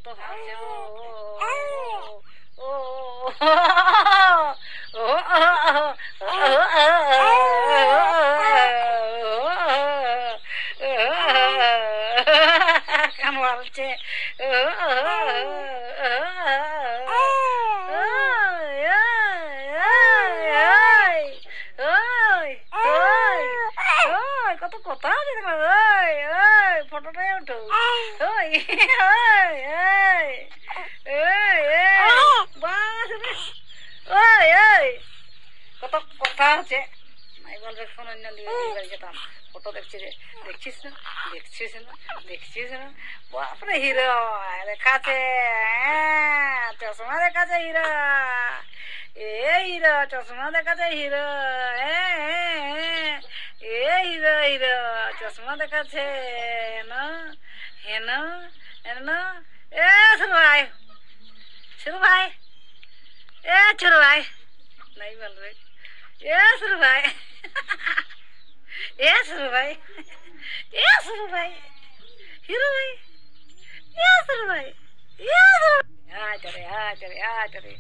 কত হাসে ও কেন বলছে কত কথা আছে ফটোটাই উঠো কত কথা আছে নাই বলবে ফোন অন্য দিয়ে বাড়ি যেতাম ফটো দেখছিস না বাপরে হিরো দেখাচ্ছে চশমা দেখাচ্ছে হিরো হিরো চশমা দেখাচ্ছে হিরো হিরো চশমা দেখাচ্ছে হেন এ শুরু ভাই ছোট ভাই নাই বলবে শুরু ভাই শুরু ভাই হিরো ভাই শুরু ভাই চলে